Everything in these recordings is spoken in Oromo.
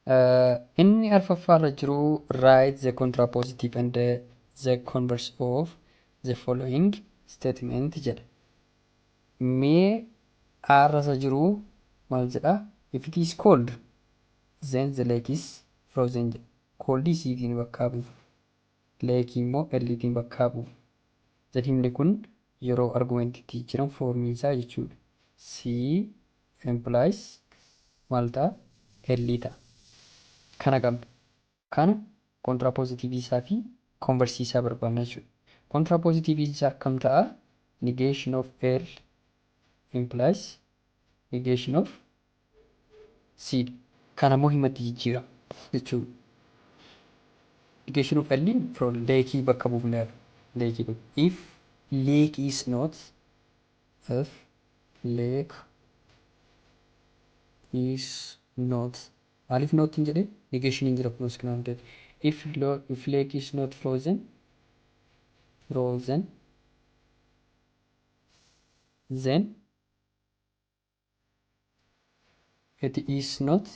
Inni arfaffaarra jiru write the contrapositive and the converse of the following statement jedha. Mee arrasa jiru maal jedha? If it is cold, then the lake is frozen jedha. Cold isiitiin bakkaa bu'u. Lake immoo elliitiin bakkaa bu'u. Jedhimni kun yeroo argumentiitti jiran foormii isaa jechuudha. C implies maal ta'a? Ellii ta'a. Kana qabna. Kana kontiraapoozitiivii isaa fi konversii isaa barbaadna jechuudha. Kontiraapoozitiivii isaa akkam ta'a? Negation of L implies negation of C. Kana immoo himatti jijjiirama jechuudha. Negation of L from leekii bakka buufneera. Leekii bakka. If lake is not, if lake is not, maaliif not hin jedhee? Negation hin jira kunuus kanaan jedhe. If lake is not frozen, then it is not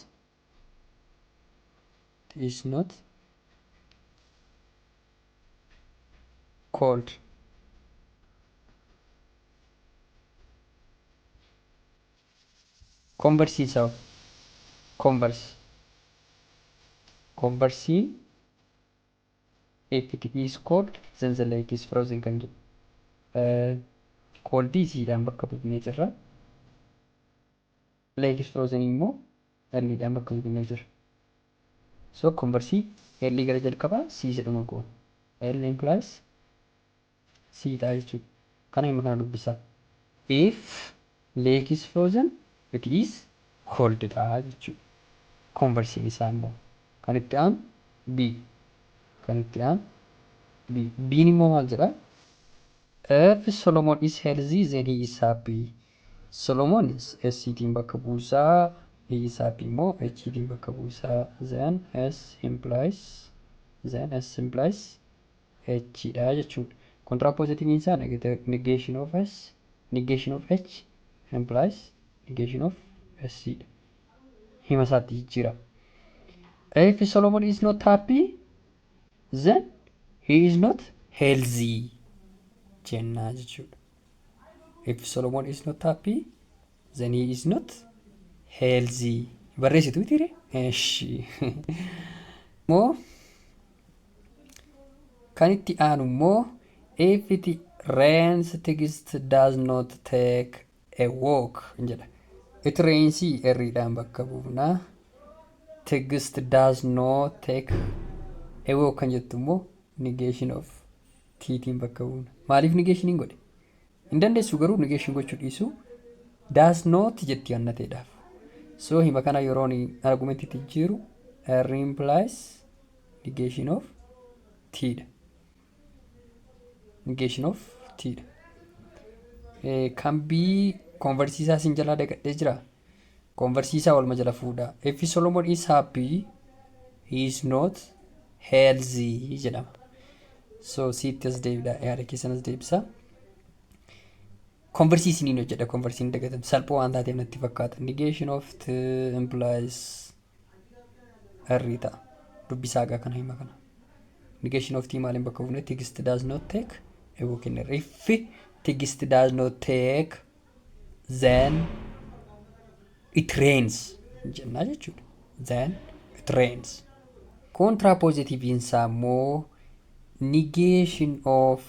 cold. Converse isaa converse if it is cold then the lake is frozen kan jedhu. Cold isiidhaan bakka buufnee jirra. Lake is frozen immoo elliidhaan bakka buufnee jirra. So converse L gara jalqabaa C jedhama goona. L implies C ta'a jechuudha. Kana hima kana dubbisaa. If lake is frozen it is cold ta'a jechuudha. Converse isaa immoo kan itti aanu B. Kan itti aanu B. B'n immoo maal jedhaa? If Solomon is healthy then he is happy. Solomon S-tiin bakka buusaa, he is happy immoo H-tiin bakka buusaa. Then S implies H-dha jechuudha. Contrapositive isaa negation of S, negation of H implies negation of S-dha. Hima isaatti jijjiira. If Solomon is not happy then he is not healthy jennaa jechuudha. If Solomon is not happy then he is not healthy. Barreessitu tire? Eshi. Moo kan itti aanu immoo if it rains text does not take a walk jedha. It rains erriidhaan bakka buufnaa. Text does not take a walk kan jettu immoo negation of T-tiin bakka buufna. Maaliif negation hin godhe? Hin dandeessu garuu negation gochuu dhiisu does not jetti annateedhaaf. So hima kana yeroon argumentiitti jiru R implies negation of T-dha. Negation of T-dha. Kan B konversiisaa sin jalaa dagadhee jira. Konversiisaa walma jala fuudha. If Solomon is happy he is not healthy jedhama. So sitti as deebidha. Yaada keessan as deebisa. Konversiisiniin hojjedha. Konversiin dagatan salphoo waan taateef natti fakkaata. Negation of T implies R ta'a. Dubbisaa gaa kana hima kana. Negation of T maaliin bakka buufne? Text does not take a walk in there. If text does not take then it rains jennaa jechuudha. Then it rains. Contrapositive isaa immoo negation of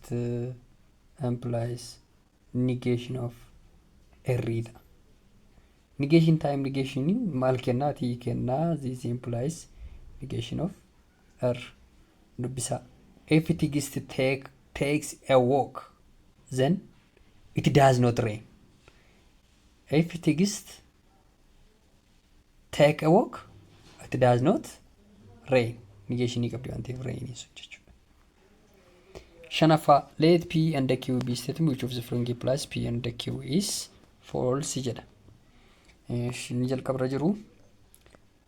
the implies negation of R. Negation time negation maal kennaa T kennaa. This implies negation of R. Dubbisaa. If text takes a walk then it does not rain. If text take a walk it does not rain. Negation qabdi waan ta'eef rain is jechuudha. Shanaffaa let P and Q be statement which of the following implies P and Q is false jedha. Inni jalqabarra jiru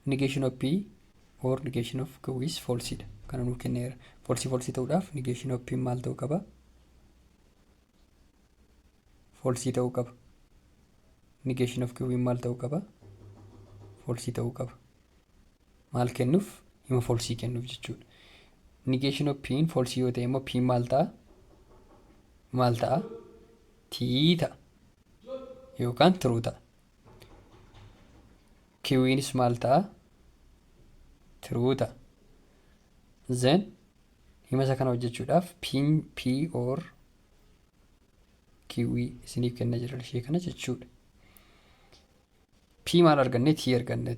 negation of P or negation of Q is false dha. Kana nuuf kenneera. False ta'uudhaaf negation of P maal ta'uu qaba? False ta'uu qaba. negation of kiwi maal ta'uu qaba? Falsii ta'uu qaba. Maal kennuuf? Hima falsii kennuuf jechuudha. Negation of p falsii yoo ta'e immoo p maal ta'a? Maal ta'a? Tii ta'a yookaan true ta'a. Kiwiinis maal ta'a? True ta'a. Then hima isa kana hojjechuudhaaf p or kiwi isiniif kenna jira ishee kana jechuudha. P maal arganne? T arganne.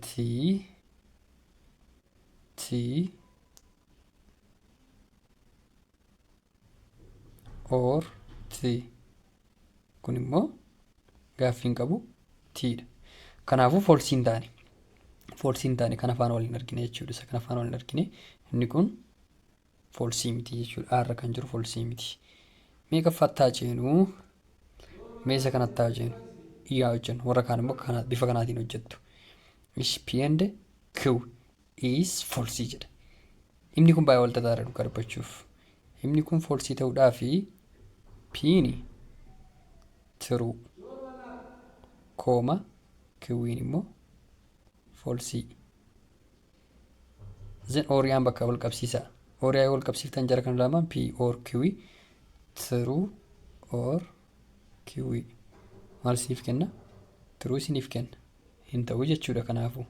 T or T kun immoo gaaffiin qabu Tdha. Kanaafuu falsiin taane kan afaan waliin argine jechuudha. Isa kan afaan waliin argine inni kun falsii miti jechuudha. Arra kan jiru falsii miti. Meeqaffattaa ceenu? Meesa kanattaa ceenu yaa hojjennu. Warra kaan immoo bifa kanaatiin hojjettu. P and Q is falsii jedha. Himni kun baay'ee wal xaxaadha dhugaa dubbachuuf. Himni kun falsii ta'uudhaa fi P'ni true kooma Q'n immoo falsii. Then ooriyaan bakka wal qabsiisa. Ooriyaa wal qabsiiftan jara kan lamaan P or Q true or Q maal siif kenna? True siniif kenna. Hin ta'u jechuudha kanaafuu.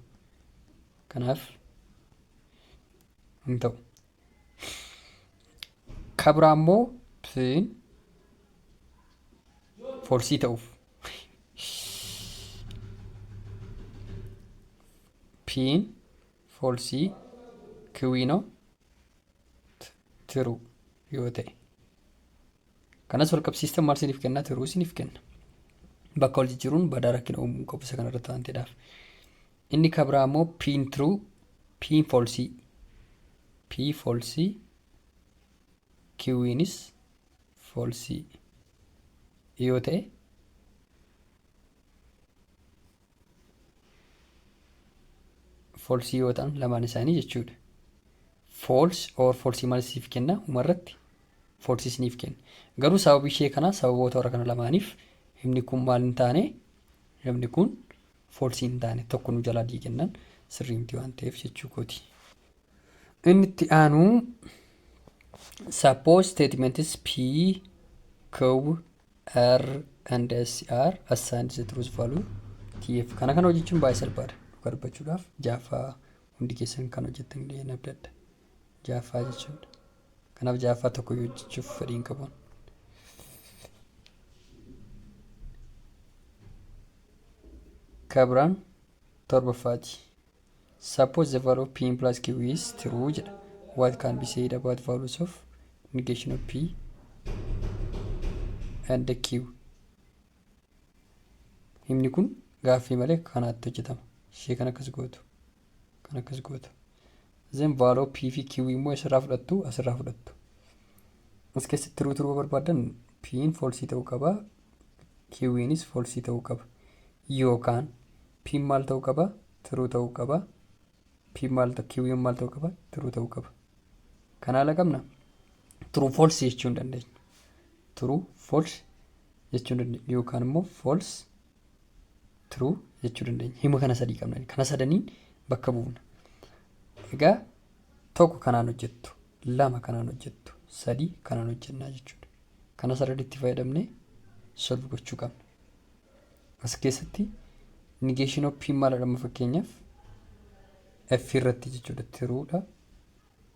Kanaaf hin ta'u. Kabraa immoo P'n falsii ta'uuf. P'n falsii Q'noo true yoo ta'e. Kanas wal qabsiistan maal siniif kenna? True siniif kenna. Bakka wal jijjiiruun badaa rakkina uumuu qabu isa kanarra taanteedhaaf. Inni kabraa immoo P'n true, P'n falsii. P falsii, Q'nis falsii yoo ta'e falsii yoo ta'an lamaan isaanii jechuudha. False or falsii maal siif kenna? Umarratti falsii siniif kenna. Garuu sababii ishee kana sababoota warra kana lamaaniif himni kun maal hin taane? Himni kun falsii hin taane tokko nu jalaa diigennan sirrii miti waan ta'eef jechuu kooti. Inni itti aanu suppose statements P, Q, R and S are assigned the truth value TF. Kana hojjechuun baay'ee salphaadha. Dhugaa dubbachuudhaaf jaaffaa hundi keessan kan hojjettan illee adda adda. Jaaffaa jechuudha. Kanaaf jaaffaa tokko hojjechuuf fedhiin qabuun. Kabraan torbaffaati. Suppose the value of P plus Q is true jedha. What can be said about values of negation of P and the Q? Himni kun gaaffii malee kanaatti hojjetama. Ishee kan akkas gootu. Then value of P fi Q immoo asirraa fudhattu. As keessatti true barbaadan P'n falsii ta'uu qaba. Q'nis falsii ta'uu qaba. Yookaan P'n maal ta'uu qaba? True ta'uu qaba. Q'n maal ta'uu qaba? True ta'uu qaba. Kana haala qabna. True false jechuu hin dandeenya. Yookaan immoo false true jechuu dandeenya. Hima kana sadii qabna. Kana sadaniin bakka buufna. Egaa tokko kanaan hojjettu, lama kanaan hojjettu, sadii kanaan hojjennaa jechuudha. Kana sarariitti fayyadamnee solve gochuu qabna. As keessatti negation of P maal jedhama fakkeenyaaf F irratti jechuudha. Truudha.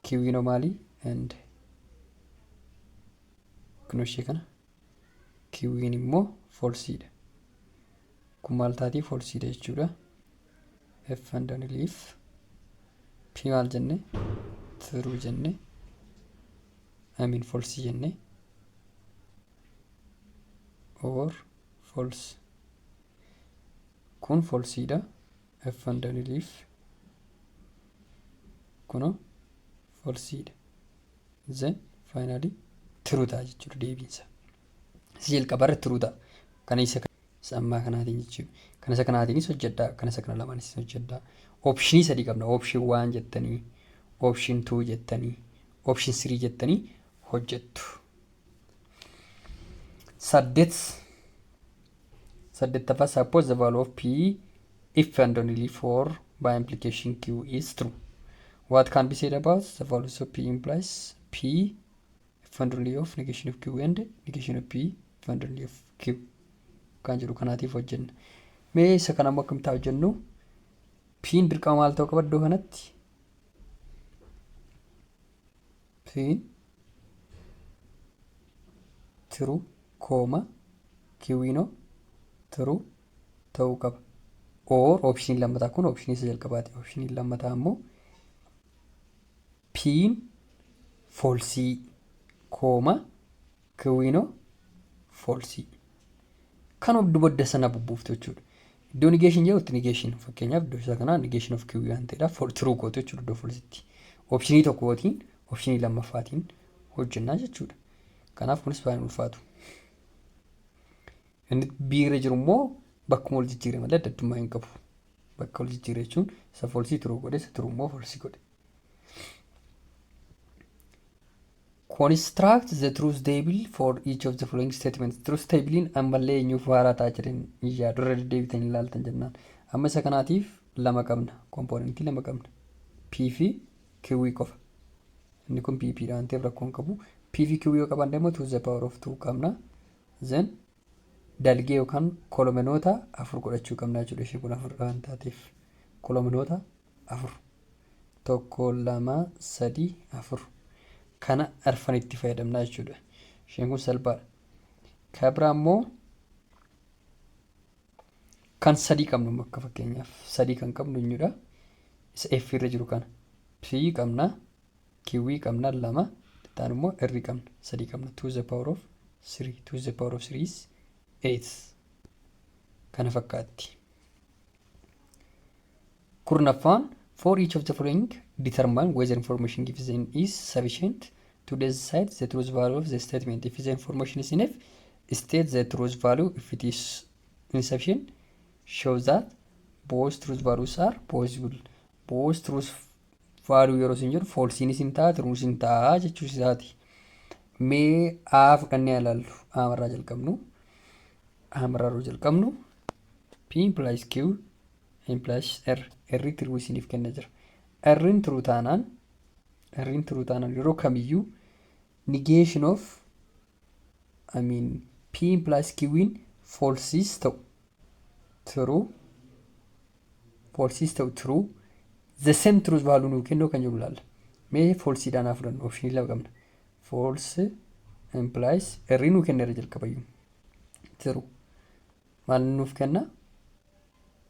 Q'noo maali? And kunoo ishee kana Q'n immoo falsiidha. Kun maal taati? Falsiidha jechuudha. F and leaf P maal jenne? True jenne. Falsii jenne. Or false. Kun falsiidha. F and leaf kunoo falsiidha. Then finally true ta'a jechuudha deebiinsa. Si jalqabarra true ta'a. Kana isa ammaa kanaatiin jechuudha. Kana isa kanaatiinis hojjedhaa. Kana isa kana lamaanis hojjedhaa. Optionii sadii qabna. Option 1 jettanii, option 2 jettanii, option 3 jettanii hojjettu. 8 saddeettaffaa suppose the value of p if and only for by implication q is true. What can be said about the values of p implies p if and only of negation of q and negation of p if and only of q kan jedhu kanaatiif hojjenna. Mee isa kana ammoo akkamitti hojjennu? P'n dirqama maal ta'uu qaba iddoo kanatti? P'n true, q'ino true ta'uu qaba. Or option lammataa kun option isa jalqabaati. Option lammataa ammoo p'n false, q'ino false. Kan of dubadda sana bubbuuftu jechuudha. Iddoo negation jedhutti negation fakkeenyaaf iddoo isa kanaa negation of q waan ta'eedhaaf true gootu jechuudha iddoo falsetti. Optionii tokkootiin optionii lammaffaatiin hojjennaa jechuudha. Kanaaf kunis baay'ee ulfaatu. Inni biiree jiru immoo bakkuma wal jijjiiree malee adda addummaa hin qabu. Bakka wal jijjiiree jechuun isa falsii true godhe isa true immoo falsii godhe. Construct the truth table for each of the following statements. Truth table ammallee eenyuuf haaraa ta'a jedheen yaadu irra deddeebitanii ilaaltan jennaan. Amma isa kanaatiif lama qabna. Kompoonentii lama qabna. P fi Q qofa. Inni kun P dha waan ta'eef rakkoo hin qabu. P fi Q yoo qaban immoo to the power of 2 qabna. Then dalgee yookaan kolomenoota 4 godhachuu qabna jechuudha. Ishee kun 4 waan taateef kolomenoota 4. 1 2 3 4. Kana arfan itti fayyadamna jechuudha. Isheen kun salphaadha. Kabira immoo kan sadii qabnu akka fakkeenyaaf sadii kan qabnu eenyudha? Isa F irra jiru kana. P qabna, Q qabna 2, taan immoo R qabna sadii qabna. 2 to the power of 3. 2 to the power of 3 is 8. Kana fakkaatti. Kurnaffaan for each of the following determine whether information given is sufficient to decide the truth value of the statement. If the information is enough, state the truth value. If it is insufficient, show that both truth values are possible. Both truth value yeroo isin jedhu falsiin isin ta'a, truth isin ta'a jechuu isaati. Mee A fudhannee ilaallu. A irraa jalqabnu. P implies Q implies R. R true isiniif kenna jira. R'n true taanaan yeroo kamiyyuu negation of P implies Q'n falses ta'u true the same truth value nuu kennuu kan jiru laalla. Mee false dhaan fudhannu option lama qabna. False implies R nuu kenna irra jalqabayyuu. True maal nuuf kenna?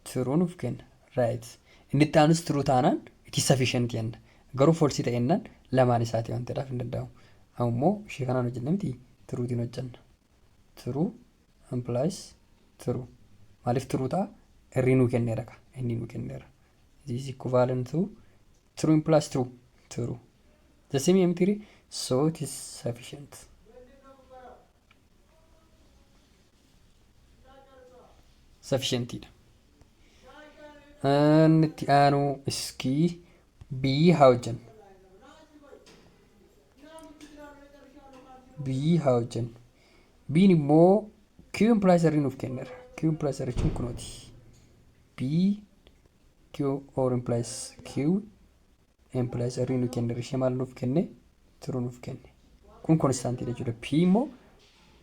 True nuuf kenna. Right. Inni itti aanus true taanaan it is sufficient jenna. Garuu false ta'ennaan lamaan isaati waan ta'eedhaaf hin danda'amu. Ammoo ishee kanaan hojjenna miti truetiin hojjenna. True implies true. Maaliif true ta'a? Irri nuu kenneera ka. Inni nuu kenneera. This is equivalent to true implies true. True. The same empty, so it is sufficient. Sufficient. Itti aanu iskii B haa hojjennu. B'n immoo Q implies R nuuf kenneera. Q implies R jechuun kunooti. B Q or implies Q implies R nuuf kenneera. Ishee maal nuuf kenne? True nuuf kenne. Kun konstaantii jechuudha. P immoo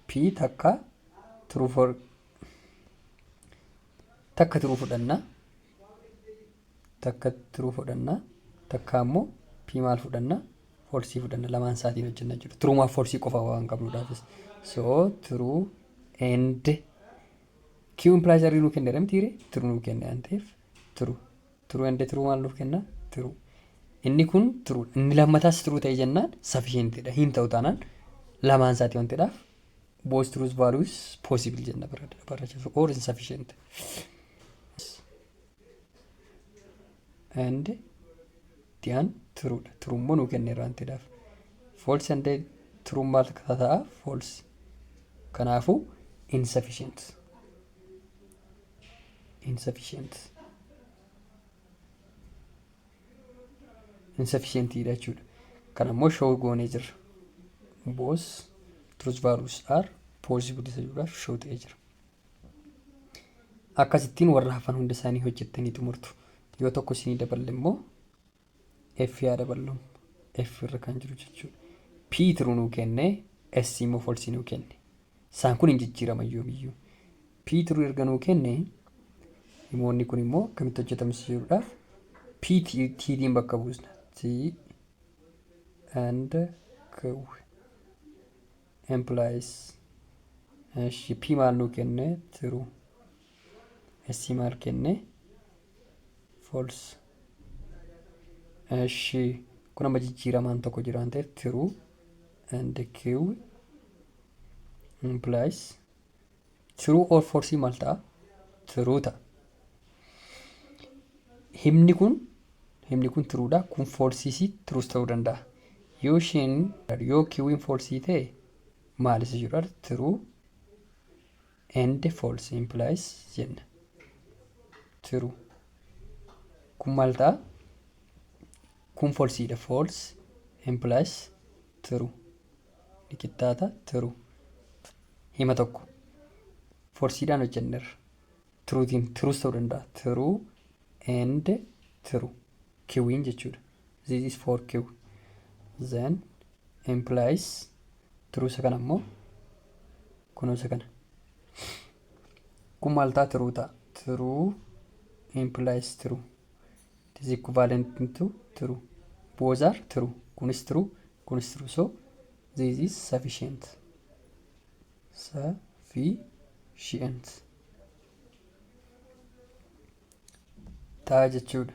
P takka true fudhanna. Takka ammoo P maal fudhanna? False fudhanna. Lamaan isaatiin hojjenna jechuudha. True maaf false qofa waan qabnuudhaafis. So true and Q implies R nuu kenneera mitiire? True nuu kenne waan ta'eef true. True and true maal nuuf kenna? True. Inni kun true. Inni lammataas true ta'e jennaan sufficientidha. Hin ta'u taanaan lamaan isaatii waan ta'eedhaaf both truth values possible jenna barreessa or insufficient. And tian true. True immoo nuu kenneera waan ta'eedhaaf. False and true maal ta'a? False. Kanaafuu insufficient jechuudha. Kana immoo show goonee jirra. Both truth values are possible isa jedhuudhaaf show ta'ee jira. akkasittiin warra hafan hunda isaanii hojjettanii xumurtu. Yoo tokko isinii daballe immoo F yaa daballu F irra kan jiru jechuudha. P tiruu nuu kenne S immoo falsii nuu kenne. Isaan kun hin jijjiirama yoomiyyuu. P tiruu erga nuu kenne himoonni kun immoo akkamitti hojjetamsiisuudhaaf P T'tiin bakka buusna. T and Q implies P maal nuu kenne tiruu. S maal kenne false. Kun amma jijjiiramaan tokko jira waan ta'eef true and Q implies true or false maal ta'a? True ta'a. Himni kun truudha. Kun false trues ta'uu danda'a. Yoo Q'n false ta'e maal isa jedhu true and false implies jenna. True. Kun maal ta'a? Kun falsiidha. False implies true. Liqittaata true. Hima tokko falsiidhaan hojjennerra. Truutiin trues ta'uu danda'a. True and true. Q'n jechuudha. This is for Q. Then implies true isa kana immoo kunoo isa kana. Kun maal ta'a? True ta'a. True implies true. It is equivalent to true. Both are true. Kunis true. Kunis true. So this is sufficient. Sufficient. Ta'a jechuudha.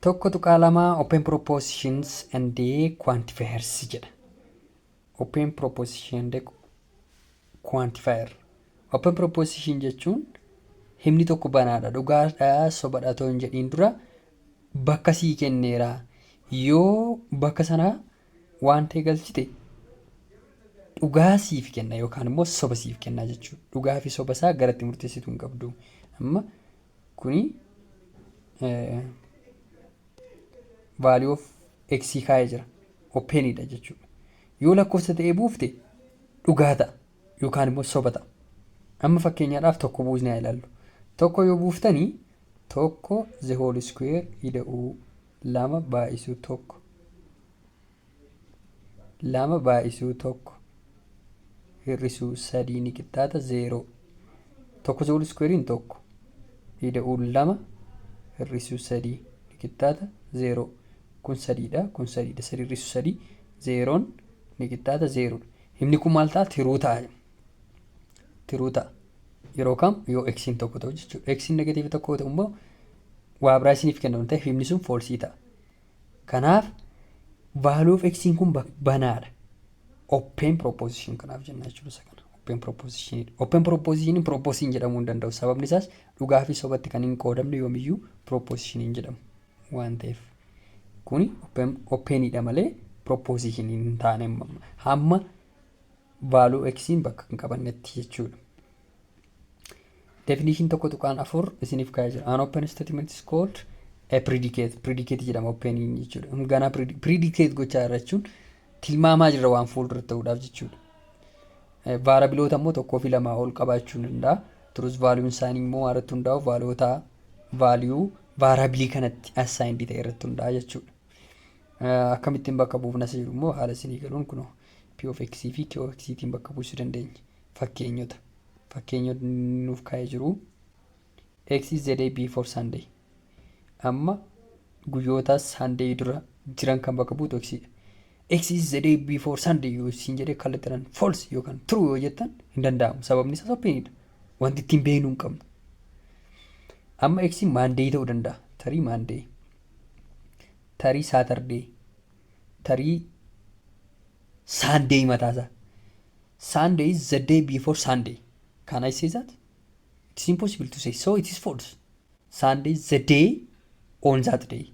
Tokko tuqaa lamaa open propositions and quantifiers jedha. Open proposition and quantifier. Open proposition jechuun himni tokko banaadha. Dhugaadha sobadha ta'uu hin jedhiin dura bakka sii kenneera. Yoo bakka sanaa waan ta'e galchite dhugaa siif kenna yookaan immoo soba siif kenna jechuudha. Dhugaa fi soba isaa garatti murteessituu hin qabdu. Amma kuni value of x kaa'ee jira. Openidha jechuudha. Yoo lakkoofsa ta'ee buufte dhugaa ta'a yookaan immoo soba ta'a. Amma fakkeenyaadhaaf tokko buusnee haa ilaallu. Tokko yoo buuftanii tokko the whole square ida'uu lama baay'isuu tokko. Lama baay'isuu tokko hir'isuu sadii ni qixxaata 0. Tokko the whole squarein tokko ida'uu lama hir'isuu sadii ni qixxaata 0. Kun sadiidha. Kun sadiidha. Sadii hir'isuu sadii 0 ni qixxaata 0. Himni kun maal ta'a? Tiruu ta'a. Tiruu ta'a. Yeroo kam? Yoo x'n tokko ta'u jechuudha. X'n negatiiv tokko ta'u immoo waa biraa isiniif kennamu ta'e himni sun falsii ta'a. Kanaaf value of x'n kun banaadha. Open proposition kanaaf jenna jechuudha isa kana. Open proposition. Open proposition proposition jedhamuu hin danda'u. Sababni isaas dhugaa fi sobatti kan hin qoodamne yoomiyyuu proposition jedhamu waan ta'eef. Kuni openidha malee proposition hin taane hamma value x'n bakka hin qabannetti jechuudha. Definition tokko tuqaan afur isiniif kaa'ee jira. An open statement is called a predicate. Predicate jedhama open jechuudha. Ganaa predicate gochaa irra jechuun tilmaamaa jirra waan fuulduratti ta'uudhaaf jechuudha. Vaarabiloota immoo tokkoo fi lamaa ol qabaachuu danda'a. Turus vaaliuun isaanii immoo irratti hundaa'u vaaliyoota vaaliyuu vaarabilii kanatti assigned ta'e irratti hundaa'a jechuudha. Akkamittiin bakka buufnas jiru immoo haala isinii galuun kunoo P of X fi Q of X'tiin bakka buusuu dandeenya. Fakkeenyota. Fakkeenyota nuuf kaa'ee jiru X is the day before Sunday. Amma guyyoota Sunday dura jiran kan bakka buutu X'dha. X is the day before Sunday yoo isin jedhee kallattiidhaan false yookaan true yoo jettan hin danda'amu. Sababni isaas openidha. Wanti ittiin beeknuu hin qabnu. Amma X Monday ta'uu danda'a. Tarii Monday. Tarii Saturday. Tarii Sunday mataasaa. Sunday is the day before Sunday. Can I say that? It is impossible to say. So it is false. Sunday is the day on that day.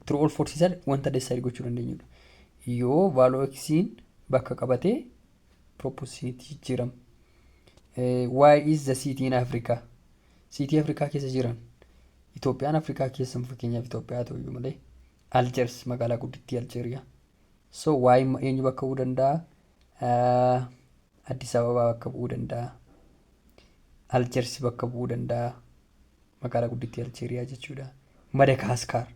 True or false isaa wanta decide gochuu dandeenyudha. Yoo value x'n bakka qabatee propositionity jijjiirama. Why is the city in Africa? City Africa keessa jiran. Itoophiyaan Afrikaa keessa fakkeenyaaf Itoophiyaa ta'uu iyyuu malee Algiers magaalaa guddittii Algeeriyaa. So why eenyu bakka bu'uu danda'a? Addis Ababaa bakka bu'uu danda'a. Aljeers bakka bu'uu danda'a. Magaalaa guddittii Aljeeriyaa jechuudha. Madagaskar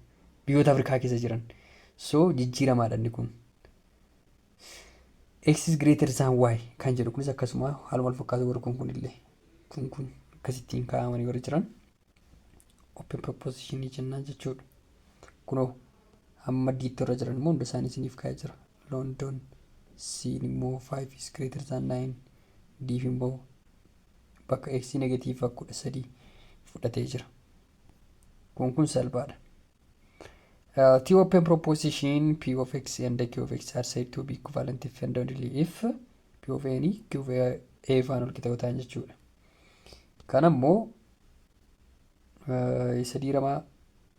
biyyoota Afrikaa keessa jiran. So jijjiiramaadha inni kun. X is greater than y kan jedhu kunis akkasuma haaluma wal fakkaatu warri kun illee kun akkasittiin kaa'amanii warri jiran open proposition jennaan jechuudha. Kunoo hamma diitti irra jiran immoo hunda isaanii isiniif kaa'ee jira. London C immoo 5 is greater than 9 D immoo bakka x negative 13 fudhatee jira. Kun salphaadha. The open proposition P of x and Q of x are said to be equivalent if and only if P of any Q of a faan ol qixa ta'an jechuudha. Kana immoo isa diiramaa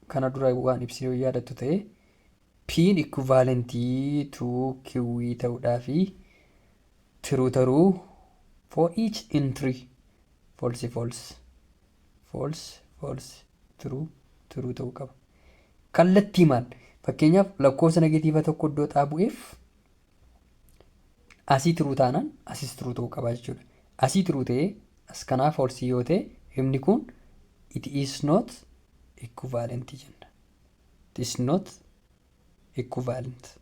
kana dura waan ibsinee yaadattu ta'e P'n equivalentii to Q ta'uudhaa fi true taruu for each entry false true ta'uu qaba. Kallattii maal fakkeenyaaf lakkoofsa negatiiva tokko iddoo xaabu'eef asii true taanaan asis true ta'uu qaba jechuudha. Asii true ta'ee as kanaa false yoo ta'e himni kun it is not equivalent jenna. It is not equivalent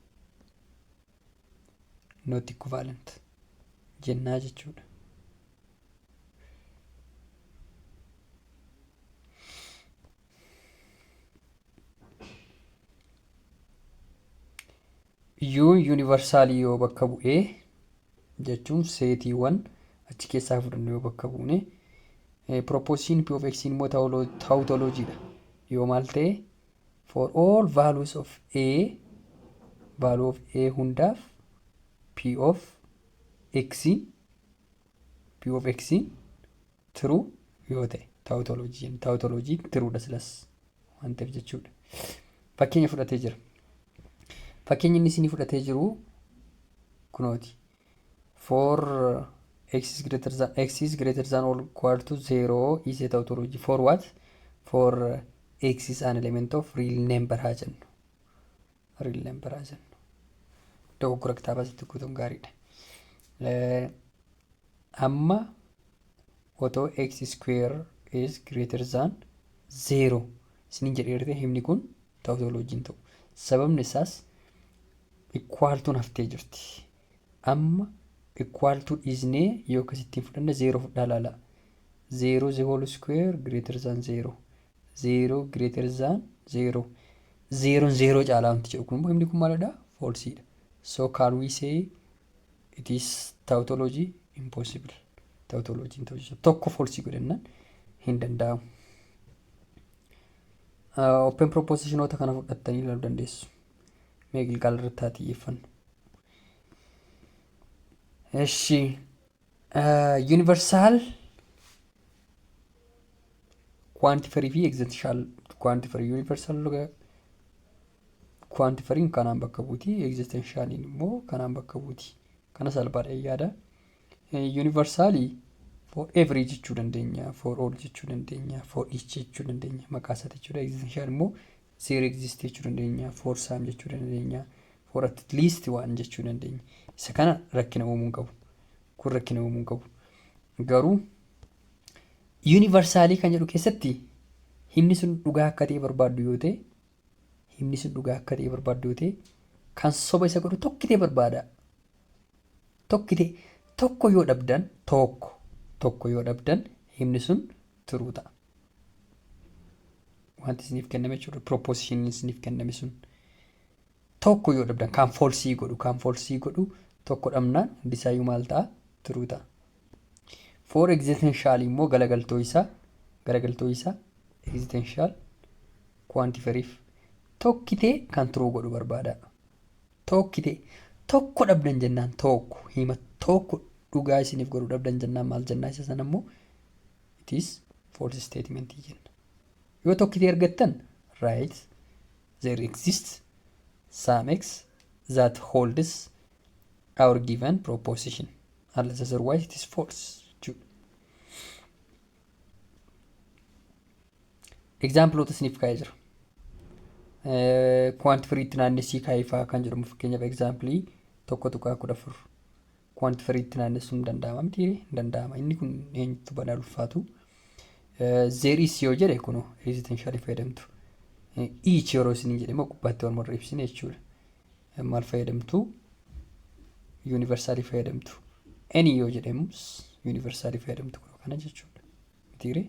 jennaa jechuudha. Universaalii yoo bakka bu'ee jechuun seetiiwwan achi keessaa fudhannu yoo bakka buune proposition P of x immoo tautologiidha. Yoo maal ta'e for all values of a value of a hundaaf P of x true yoo ta'e tautologii truudha silas waan ta'eef jechuudha. Fakkeenya fudhatee jira. Fakkeenya inni isinii fudhatee jiru kunooti. For x is greater than or equal to 0 is a tautology. For what? For x is an element of real number haa jennu. Dogoggora kitaaba asitti guutuun gaariidha. Amma otoo x square is greater than 0 isiniin jedheerte himni kun tautologiin ta'u. Sababni isaas equal to haftee jirti. Amma equal to dhiisnee yoo akkasittiin fudhanne 0 fudhaa laala. 0 the whole square greater than 0. 0 greater than 0. 0 caalaa wanti jedhu kun himni kun maalidha? Falseedha. So can we say it is tautology? Impossible. Tautology ta'uu jechuudha. Tokko falsii godhannaan hin danda'amu. Open propositionoota kana fudhattanii ilaaluu dandeessu. Meeqilqaala irratti haa xiyyeeffannu. Eshi universal quantiferii fi existential quantiferii. Universal quantiferiin kanaan bakka buuti, existentialiin immoo kanaan bakka buuti. Kana salphaadha yaada. Universaalii for every jechuu dandeenya, for all jechuu dandeenya, for each jechuu dandeenya, maqaa isaa jechuudha. Existential immoo zero exist jechuu dandeenya, for some jechuu dandeenya, for at least one jechuu dandeenya. Isa kana rakkina uumuu qabu. Kun rakkina uumuu qabu. Garuu universaalii kan jedhu keessatti himni sun dhugaa akka ta'e barbaaddu yoo ta'e, kan soba isa godhu tokkitee barbaada. Tokko yoo dhabdan himni sun turuu ta'a. Wanti isiniif kenname jechuudha. Proposition isiniif kenname sun tokko yoo dhabdan kan falsii godhu tokko dhabnaan hundi isaayyuu maal ta'a? Turuu ta'a. For existential immoo garagaltoo isaa existential quantiferiif tokkitee kan turuu godhu barbaada. Tokko dhabdan jennaan tokko dhugaa isiniif godhu dhabdan jennaan maal jennaa isa sana immoo it is false statement jenna. Yoo tokkitee argattan right there exists some x that holds our given proposition unless otherwise it is false. Example isiniif kaa'ee jira. Quantiferiitti naannessii kaa'ifaa kan jedhamu fakkeenyaaf example 1.14 quantiferiitti naannessuun danda'ama miti danda'ama. Inni kun eenyutu banaa ulfaatu there is yoo jedhe kun existential fayyadamtu each yeroo isin jedhe immoo gubbaatti wal morra ibsine jechuudha. Maal fayyadamtu universaalii fayyadamtu any yoo jedhamus universaalii fayyadamtu kun kana jechuudha. Mitiire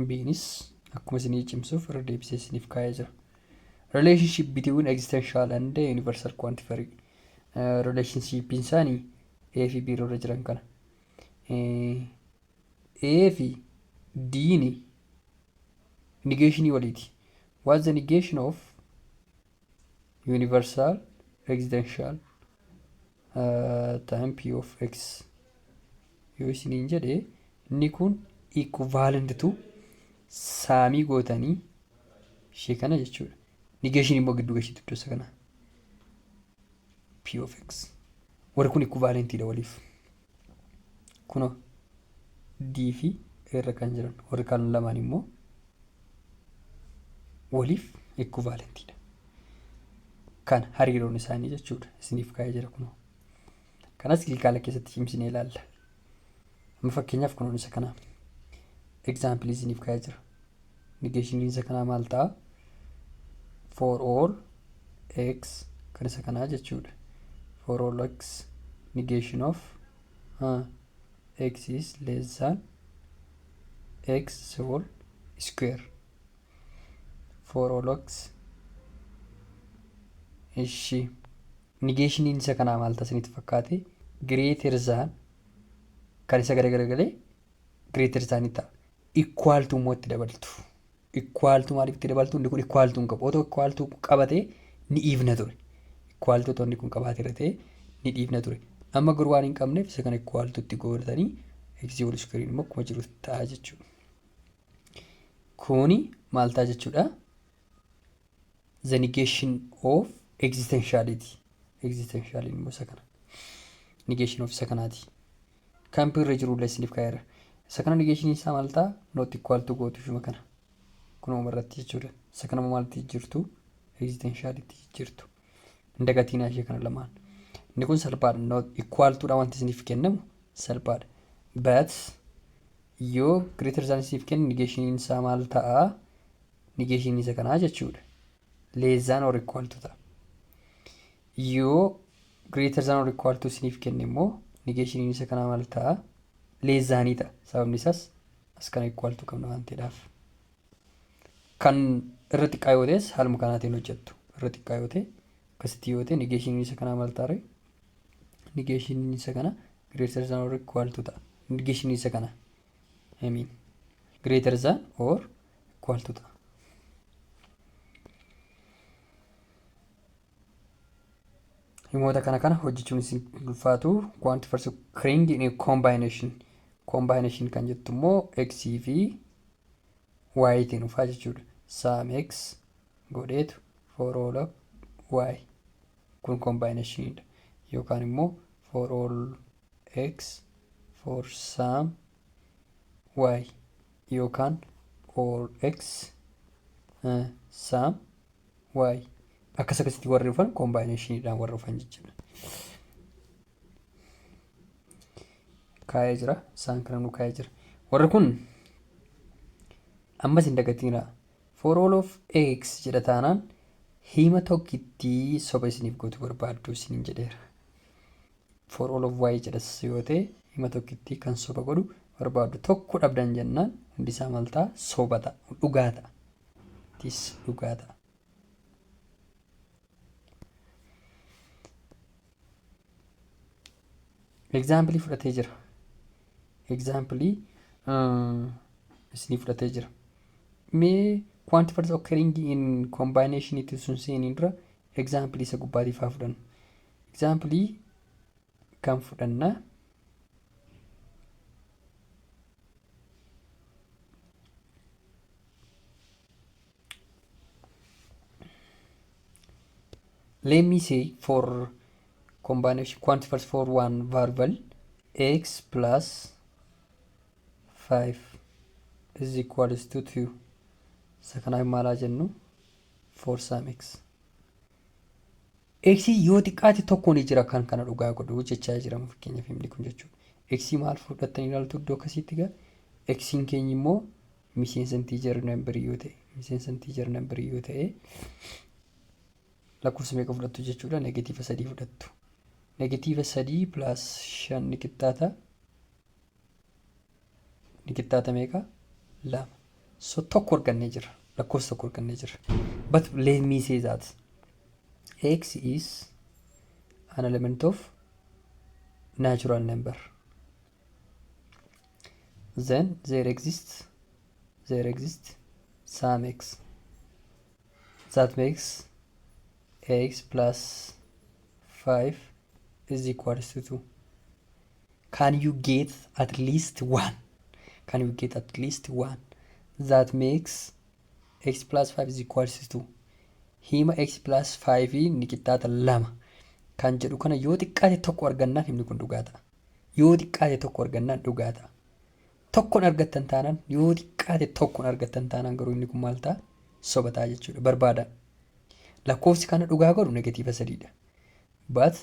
biinis akkuma isinii cimsuuf irra deebisee isiniif kaa'ee jira. Relationship between existential and universal quantifier relationship isaanii A fi B irra jiran kana A fi D ni negation waliiti. What's the negation of universal existential time P of X yoo isiniin jedhe inni kun equivalent to saamii gootanii ishee kana jechuudha. Negation immoo gidduu gashiitu iddoo kana P of X warri kun equivalentiidha waliif. Kunoo D fi irra kan jiran warri kan lamaan immoo waliif equivalentiidha. Kan hariiroon isaanii jechuudha isiniif kaa'ee jira kunoo. Kanas ilkaala keessatti cimsinee ilaalla. Amma fakkeenyaaf kunuun isa kana example isiniif kaa'ee jira. Negation isa kana maal ta'a? For all x kan isa kanaa jechuudha. For all x negation of x is less than x whole square. For all x ishi negation isa kanaa maal ta'a isinitti fakkaate? Greater than kan isa garagalee greater than ta'a. Equal to immoo itti dabaltu. Equal to maaliif itti dabaltu? Inni kun equal to hin qabu. Otoo equal to qabatee ni dhiifna ture. Equal to inni kun qabaatee irra ta'e ni dhiifna ture. Amma garuu waan hin qabneef isa kana equal to itti godhatanii x whole square immoo akkuma jirutti ta'a jechuudha. Kuni maal ta'a jechuudha? The negation of existentiality. Existentiality immoo isa kana. Negation of isa kanaati. Kampii irra jiru illee isiniif kaa'eera. Isa kana negation isaa maal ta'a? Not equal to gootu shuma kana. Kunuma irratti jechuudha. Isa kana maalti jirtu? Existentiality jirtu. Indagatiin ishee kana lamaan. Inni kun salphaadha. Not equal to dha wanti isiniif kennamu salphaadha. But yoo greater than isiniif kennu negation isaa maal ta'a? Negation isa kanaa jechuudha. Less than or equal to ta'a. Yoo greater than or equal to isiniif kenne immoo negation isa kanaa maal ta'a? Less than ta'a. Sababni isaas as kana equal to qabna waan ta'eedhaaf. Kan irra xiqqaa yoo ta'es haaluma kanaatiin hojjettu. Irra xiqqaa yoo ta'e akkasitti yoo ta'e negation isa kanaa maal ta'a? Negation isa kana greater than or equal to ta'a. Negation isa kana I mean greater than or equal to ta'a. Himoota kana hojjechuun isin ulfaatu quantifiers occurring in a combination. Combination kan jettu immoo x fi y tiin dhufaa jechuudha. Sum x godheetu for all of y. Kun combinationidha. Yookaan immoo for all x for sum y. Yookaan all x sum y. Akkasitti warri dhufan combinationidhaan warri dhufan jechuudha. Kaa'ee jira. Isaan kana nu kaa'ee jira. Warri kun ammas hin dagatiina. For all of x jedha taanaan hima tokkitti soba isiniif gootu barbaaddu isiniin jedheera. For all of y jedhas yoo ta'e hima tokkitti kan soba godhu barbaaddu tokko dhabdan jennaan hundi isaa maal ta'a? Soba ta'a. Dhugaa ta'a. Tis dhugaa ta'a. Example fudhatee jira. Example isinii fudhatee jira. Mee quantifiers occurring in combination itti sun seeniin dura example isa gubbaatiif haa fudhannu. Example kan fudhanna let me say for combination quantifiers for one variable x plus 5 is equals to 2. Isa kanaaf maalaa jennu for sum x. X yoo xiqqaate tokko ni jira kan kana dhugaa godhu jechaa jiramu fakkeenyaaf himni kun jechuudha. X maal fudhattanii ilaaltu iddoo akkasiitti gaa X'n keenya immoo miseensa integer number yoo ta'e miseensa integer number yoo ta'e lakkoofsa meeqa fudhattu jechuudha negatiiva 3 fudhattu. Negatiiva 3 plus 5 ni qixxaata meeqa 2. So tokko argannee jira lakkoofsa tokko argannee jira. But let me say that X is an element of natural number. Then there exists some X. That makes X plus 5 is equal to 2. Can you get at least one? Can you get at least one? That makes X plus 5 is equal to 2. Hima X plus 5 ni qixxaata 2 kan jedhu kana yoo xiqqaate tokko argannaan himni kun dhugaa ta'a. Yoo xiqqaate tokko argannaan dhugaa ta'a. Tokkoon argattan taanaan yoo xiqqaate tokkoon argattan taanaan garuu inni kun maal ta'a? Soba ta'a jechuudha. Barbaada. Lakkoofsi kana dhugaa godhu negatiiva 3 dha. But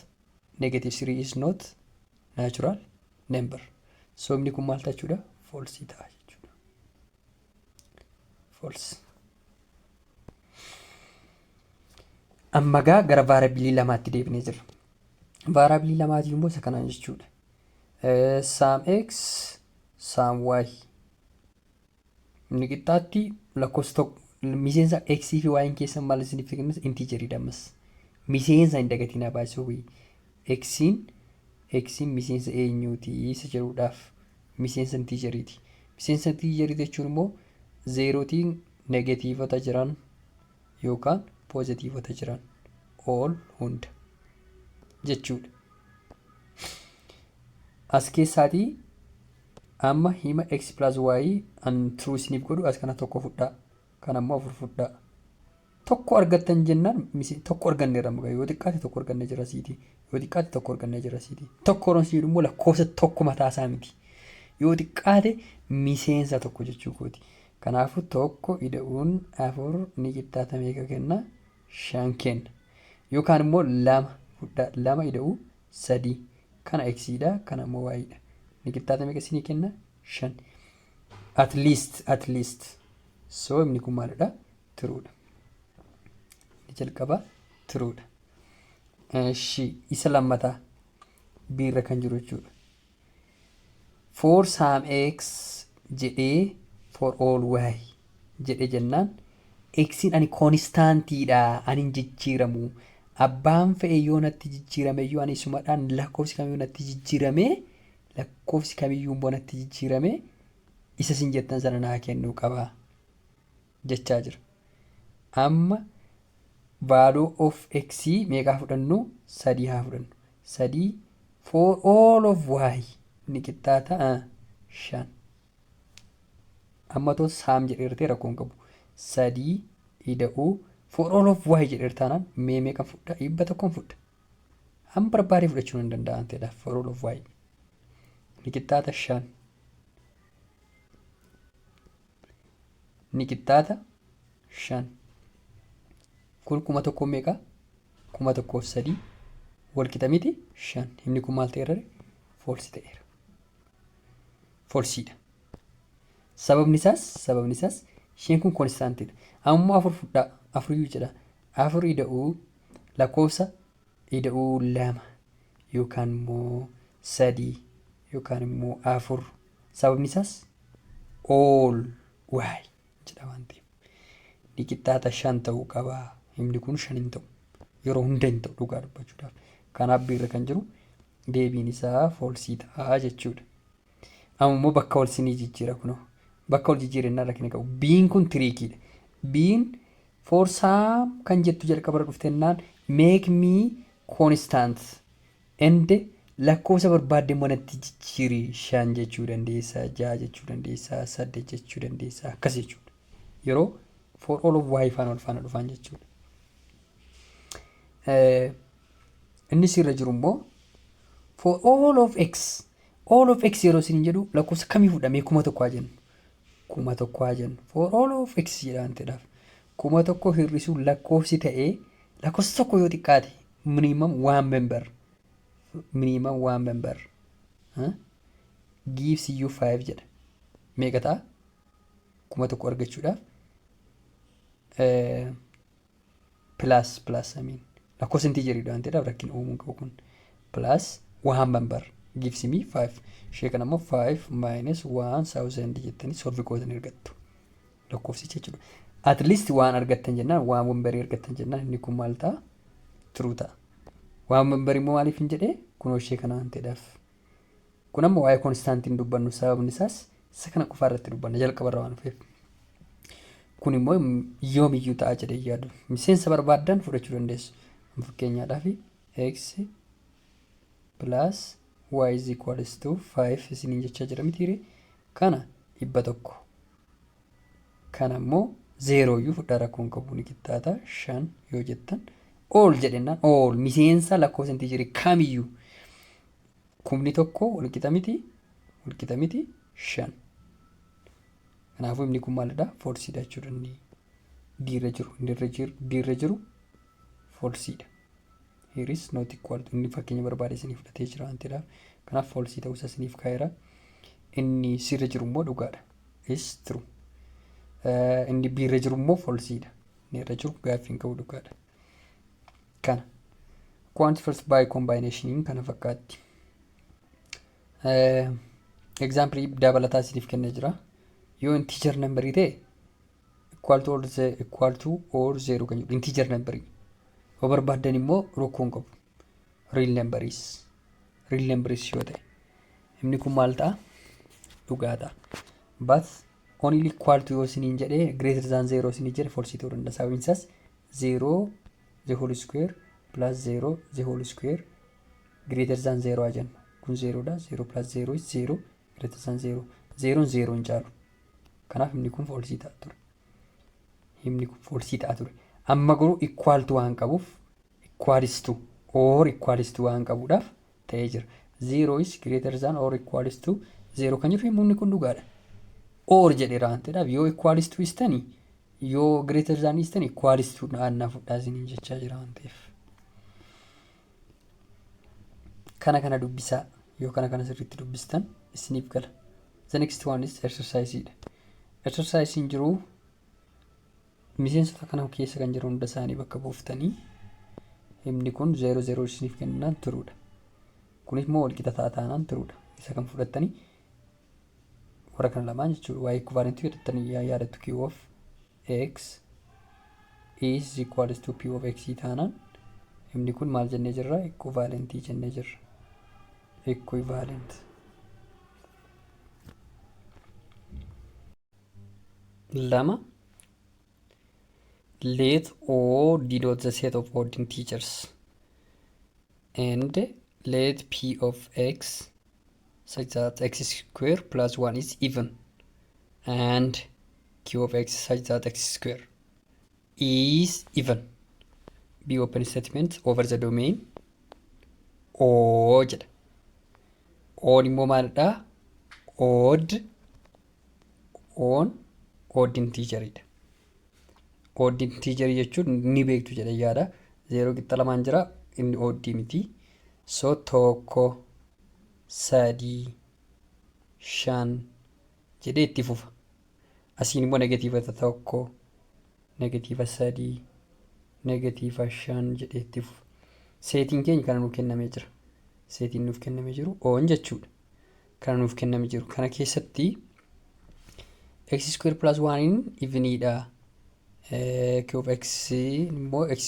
negative 3 is not natural number. So inni kun maal ta'a jechuudha? False ta'a jechuudha. False. Amma gara variabilii lamaatti deebinee jirra. Variabilii lamaatii immoo isa kanaan jechuudha. Sum X, sum Y. Inni qixxaatti lakkoofsa tokko miseensa X fi Y keessa maal isiniif kennu integeridha ammas. Miseensa hin dagatinaa baay'isuu X'n miseensa eenyuuti isa jedhuudhaaf miseensa integeriiti. Miseensa integerii jechuun immoo zeerootiin negatiivota jiran yookaan poozitiivota jiran all hunda jechuudha. As keessaatii amma hima X plus Y an true isiniif godhu as kana tokko fudhaa. Kan ammoo afur fudhaa. Tokko argattan jennaan tokko arganneerra muka yoo xiqqaate tokko argannee jira siiti. Yoo xiqqaate tokko argannee jira siiti. Tokko horonsi immoo lakkoofsa tokko mataa isaa miti. Yoo xiqqaate miseensa tokko jechuu kooti. Kanaafuu tokko ida'uun afur ni qixxaata meeqa kenna? 5 kenna. Yookaan immoo 2 fudhaa. 2 ida'uu 3. Kana X'dha kana immoo Y'dha. Ni qixxaata meeqa isinii kenna? 5. At least. So inni kun maalidha? Truudha. Ni jalqaba truudha. Isa lammataa biirra kan jiru jechuudha. For some X jedhee for all Y jedhe jennaan X'n ani koonistaantiidha ani hin jijjiiramu. Abbaan fe'e yoo natti jijjiirame iyyuu ani isumadhaan lakkoofsi kamiyyuu natti jijjiirame isa sin jettan sana naa kennuu qaba jechaa jira. Amma value of X meeqaa fudhannu? 3 haa fudhannu. 3 for all of Y ni qixxaata 5. Amma too saam jedheertee rakkoon qabu. 3 ida'uu for all of Y jedheertaanaan meeqa fudha? 100 fudha. Amma barbaadee fudhachuu hin danda'an ta'edha for all of Y. Ni qixxaata 5. Ni qixxaata 5. Kun 1,000 meeqa? 1,003 wal qixa miti 5. Himni kun maal ta'eera? False ta'eera. Falsiidha. Sababni isaas isheen kun koonistaantiidha. Ammoo afur fudhaa. Afuriyyuu jedha. Afur ida'uu lakkoofsa ida'uu 2 yookaan immoo 3 yookaan immoo 4. Sababni isaas all Y jedha waan ta'eef. Ni qixxaata 5 ta'uu qaba. Himni kun 5 hin ta'u. Yeroo hunda hin ta'u dhugaa dubbachuudhaaf. Kanaaf biirra kan jiru deebiin isaa foolsii ta'a jechuudha. Ammoo bakka wal sinii jijjiira kunoo. Bakka wal jijjiirannaa rakkina qabu. Biin kun tiriikiidha. Biin for some kan jettu jalqabarra dhuftennaan make me constant and lakkoofsa barbaadde manatti jijjiiri 5 jechuu dandeessaa 6 jechuu dandeessaa 8 jechuu dandeessaa akkas jechuudha. Yeroo for all of Y faana wal faana dhufan jechuudha. Inni sirra jiru immoo for all of X yeroo isin jedhu lakkoofsa kamii fudhamee 1,000 haa jennu. 1,000 haa jennu. For all of X jedhaan ta'edhaaf. 1,000 hir'isuun lakkoofsi ta'ee lakkoofsa tokko yoo xiqqaate minimum one member gives you 5 jedha. Meeqa ta'a? 1,000 argachuudhaaf plus lakkoofsa intiijeriidha waan ta'eedhaaf rakkin uumuu qabu kun plus one member gives me 5 ishee kana immoo 5 minus 1000 jettanii solve gootan argattu lakkoofsicha jechuudha. At least waan argattan jennaan waan memberii argattan jennaan inni kun maal ta'a? True ta'a. Waan memberii immoo maaliif hin jedhee kunoo ishee kana waan ta'eedhaaf. Kun ammoo waa'ee konstaantiin dubbannu sababni isaas isa kana qofaa irratti dubbanna jalqabarra waan dhufeef. Kun immoo yoomiyyuu ta'a jedhee yaadu. Miseensa barbaaddan fudhachuu dandeessu. Fakkeenyaadhaaf x plus y is equals to 5 isiniin jechaa jira mitiire kana 100 kana immoo 0 iyyuu fudhaa rakkoon qabu ni qixxaata 5 yoo jettan all jedhennaan all miseensa lakkoofsa intiijerii kamiyyuu kumni tokko walqixa miti 5 kanaafuu inni kun maalidha falsiidha jechuudha inni diirra jiru falsiidha. Here is not equal to inni fakkeenya barbaade isiniif fudhatee jira waan ta'eedhaaf kanaaf falsii ta'uu isaa isiniif kaa'eera. Inni sirra jiru immoo dhugaadha is true. Inni biirra jiru immoo falsiidha. Inni irra jiru gaaffii hin qabu dhugaadha. Kana quantifiers by combination kana fakkaatti. Example dabalataa isiniif kennee jira. Yoo integer number ta'e equal to or 0 kan jedhu integer number yoo barbaadan immoo rakkoon qabu real numbers yoo ta'e inni kun maal ta'a dhugaa ta'a. But only equal to yoo isiniin jedhee greater than 0 isinii jedhe falsii ta'uu danda'a. Sababni isaas 0 the whole square plus 0 the whole square greater than 0 haa jennu. Kun 0 dha. 0 plus 0 is 0 greater than 0 0 hin caalu. Kanaaf himni kun falsii ta'a ture. Amma garuu equal to waan qabuuf equals to waan qabuudhaaf ta'ee jira. 0 is greater than or equals to 0 kan jiru himni kun dhugaadha. Or jedheera waan ta'eedhaaf yoo equals to istanii yoo greater than istanii equals to naannaa fudhaa isiniin jechaa jira waan ta'eef. Kana dubbisaa yoo kana sirriitti dubbistan isiniif gala. The next one is exercise dha. Exercise hin jiru miseensota kana keessa kan jiru hunda isaanii bakka buuftanii himni kun 0 isiniif kennaan turuudha. Kunis immoo walqixa taanaan turuudha. Isa kan fudhattanii warra kana lamaan jechuudha. Waa'ee equivalent jedhattanii yaadattu q of x is equals to p of x taanaan himni kun maal jennee jirra? Equivalent jennee jirra. Equivalent. Lama let O denote the set of odd integers and let p of x such that x square plus 1 is even and q of x such that x square is even be open statement over the domain O jedha. On immoo maalidha? Odd integeridha. Odd integer jechuun ni beektu jedha yaada. 0 qixxa lamaan jira inni odd miti. So 1 3 5 jedhee itti fufa. Asiin immoo negatiiva 1 negatiiva 3 negatiiva 5 jedhee itti fufa. Seetiin keenya kana nuuf kennamee jira. Seetiin nuuf kennamee jiru on jechuudha. Kana nuuf kennamee jiru kana keessatti x square plus 1 evenidha. Q of x immoo x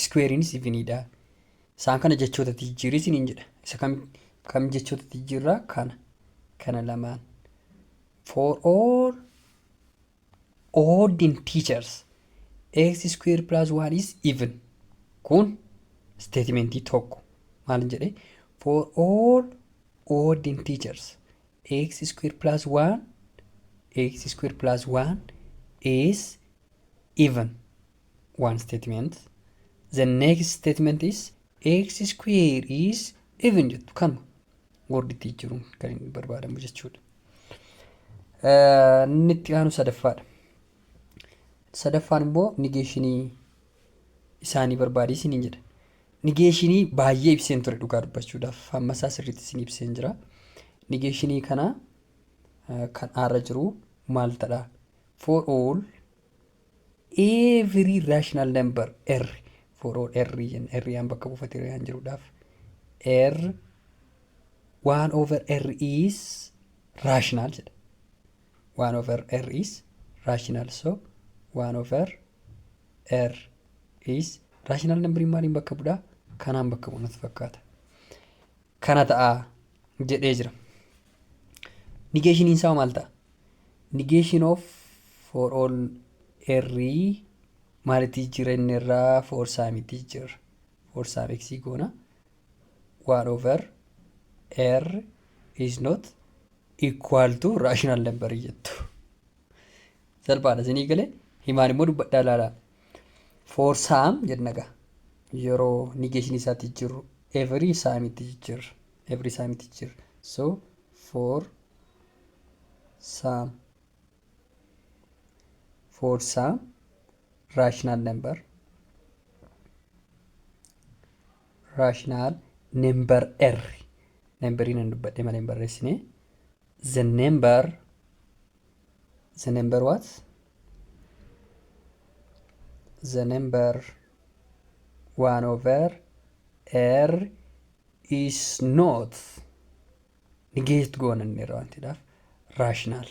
square is evenidha. Isaan kana jechoota jijjiirri isiniin jedha. Isa kam jechoota jijjiirra kana lamaan. For all odd integers x square plus 1 is even. Kun statementii tokko maal jedhee for all odd integers x square plus 1 is even. One statement. The next statement is x square is even jettu kanuma gorditti jiru kan inni barbaadamu jechuudha. Inni itti aanu sadaffaadha. Sadaffaan immoo negeeshinii isaanii barbaadee isiniin jedha. Nigeeshinii baay'ee ibseen ture dhugaa dubbachuudhaaf hammasaa sirriitti isin ibseen jira. Nigeeshinii kana kan aarra jiru maal ta'aa? For all every rational number r, for all r jenna, r yaan bakka buufatee yaan jiruudhaaf r 1 over r is rational jedha. 1 over r is rational, so 1 over r is rational number maaliin bakka bu'aa? Kanaan bakka bu'uunatti fakkaata. Kana ta'a jedhee jira. Negationiin isaa maal ta'a? Negation of for all r maalitti jira inni irraa for saamitti jira. For sam x goona 1 over r is not equal to rational number jettu. Salphaadha isinii galee himaan immoo dubbadhaa ilaalaa. For sam jennaga yeroo negation isaatti jiru every saamitti jira. Every saamitti jira. So for sam rational number r number in dubbadhe malee hin barreessine. The number what? The number 1 over r is not negate goona inni irraa wantiidhaaf rational.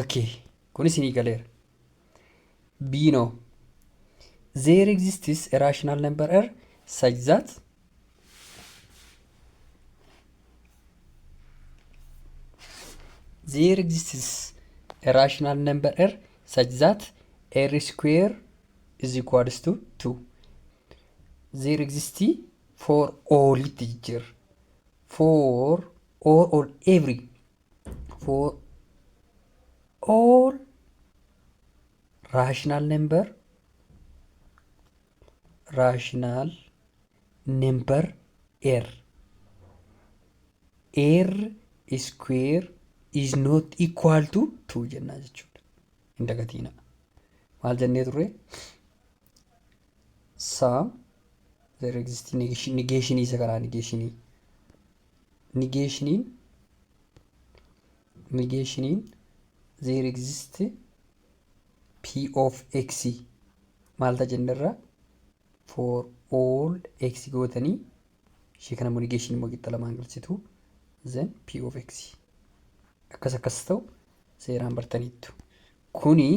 Okay, kun isinii galeera. B no. There exists a rational number r such that r square is equals to 2. There exists for all teacher. For all every. For all rational number r square is not equal to 2 jennaa jechuudha. Hin dagatiina. Maal jennee turre? Some there exists negation isa karaa negationiin there exists p of x maal ta'a jennerra for all x gootanii ishee kana negation immoo qixa lamaan galchitu then p of x akkas ta'u seeraan bartaniittu. Kuni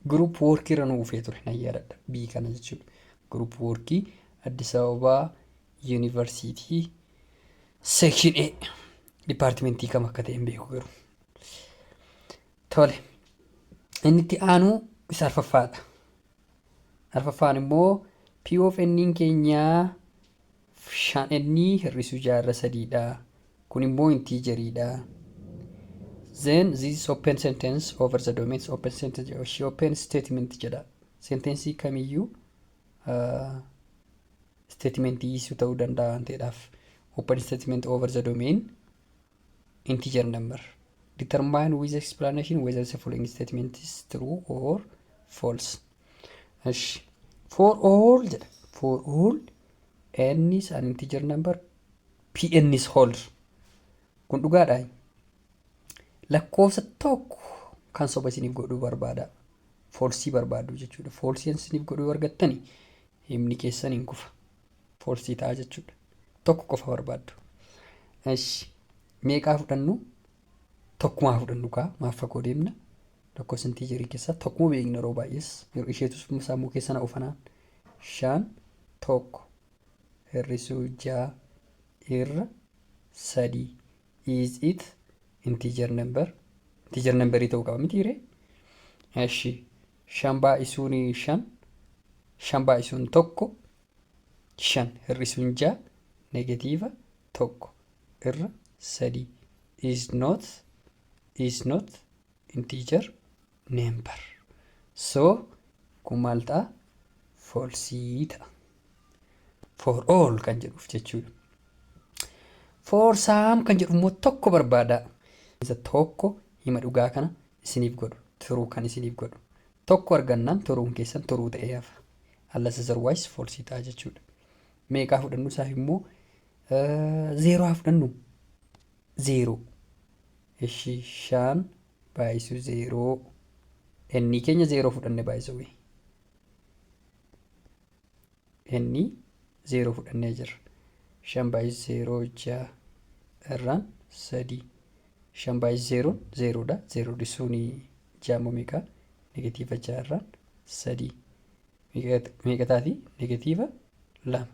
group work irra nu dhufee ture nan yaadadha. B kana jechuudha. Group work Addis Ababa University section A departmentii kam akka ta'e hin beeku garuu. Tole. Inni itti aanu isa arfaffaadha. Arfaffaan immoo p of n keenyaa 5n hir'isuu 6/3dha. Kun immoo integeriidha. Then this open sentence over the domains open sentence she open statement jedha. Sentence kamiyyuu statement isu ta'uu danda'a ta'edhaaf open statement over the domain integer number. Determine with explanation whether the following statement is true or false. For all n is an integer number, pn is whole. Kun dhugaadha. Lakkoofsa tokko kan soba isiniif godhuu barbaada. Falsii barbaadu jechuudha. Falsii isiniif godhuu argattani himni keessan hin kufa. Falsii ta'a jechuudha. Tokko qofa barbaaddu. Meeqaa fudhannu? Tokkumaa fudhannu kaa maaf fagoo deemna? Lakkoofsa integerii keessaa tokkuma beekna yeroo baay'ees yeroo isheetus sammuu keessan ofanaan 5 tokko hir'isuu 6/3 is it integer number ta'uu qaba miti ree? 5 baay'isuun 5 baay'isuun tokko 5 hir'isuun 6 negatiiva 1/3 is not integer number. So kun maal ta'a? Falsii ta'a. For all kan jedhuuf jechuudha. For some kan jedhu immoo tokko barbaada. Isa tokko hima dhugaa kana isiniif godhu. True kan isiniif godhu. Tokko argannaan turuun keessan turuu ta'ee hafa. Unless otherwise falsii ta'a jechuudha. Meeqaa fudhannu isaaf immoo zeeroo haa fudhannu. Zeeroo. Ishii shan baay'isu zeeroo. Inni keenya zeeroo fudhanne baay'isuwe. Inni zeeroo fudhannee jirra. Shan baay'isu zeeroo ja'a irraan sadii. Shan baay'isu zeeroon zeeroodha. Zeeroo dhisuun ja'a meeqa? Negatiiva ja'a irraan sadii. Meeqa taati? Negatiiva lama.